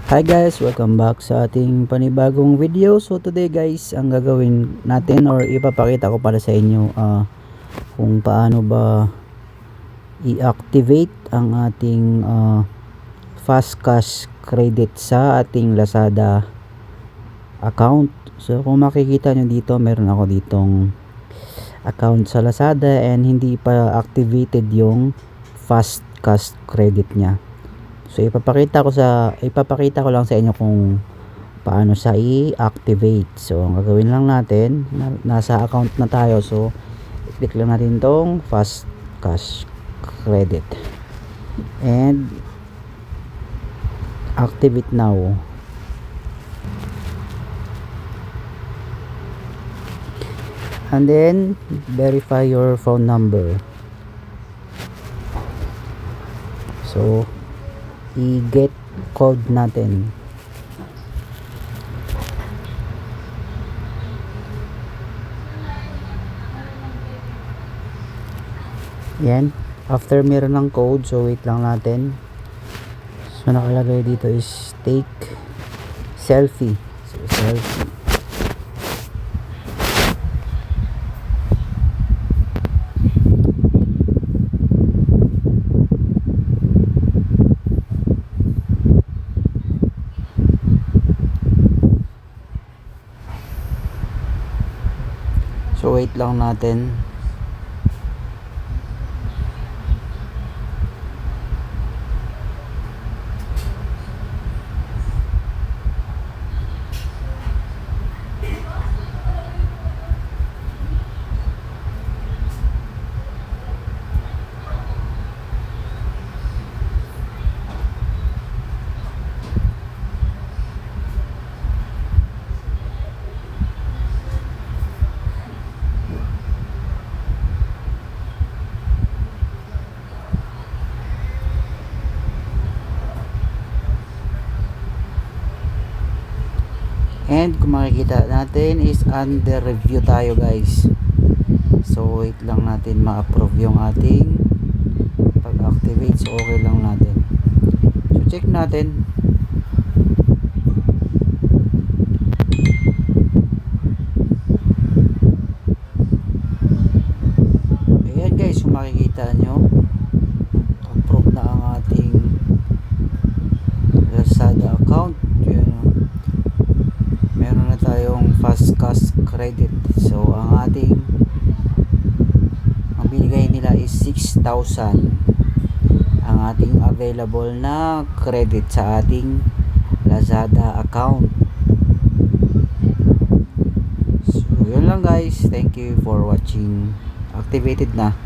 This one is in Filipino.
Hi guys, welcome back sa ating panibagong video. So today guys, ang gagawin natin or ipapakita ko para sa inyo kung paano ba i-activate ang ating fast cash credit sa ating Lazada account. So kung makikita nyo dito, meron ako ditong account sa Lazada and hindi pa activated yung fast cash credit nya. So ipapakita ko lang sa inyo kung paano siya i-activate. So ang gagawin lang natin, nasa account na tayo. So i-click lang natin tong fast cash credit and activate now. And then verify your phone number. So i-get code natin. Yan. After meron ng code, so wait lang natin. So nakalagay dito is take selfie. So selfie. So wait lang natin. And kung makikita natin is under review tayo guys. So wait lang natin ma-approve yung ating pag-activate. So okay lang natin. So check natin. Ayan guys, kung makikita nyo, approve na ang ating Lazada account. Meron na tayong fast cash credit. So ang binigay nila is 6,000 ang ating available na credit sa ating Lazada account. So yun lang guys, thank you for watching. Activated na.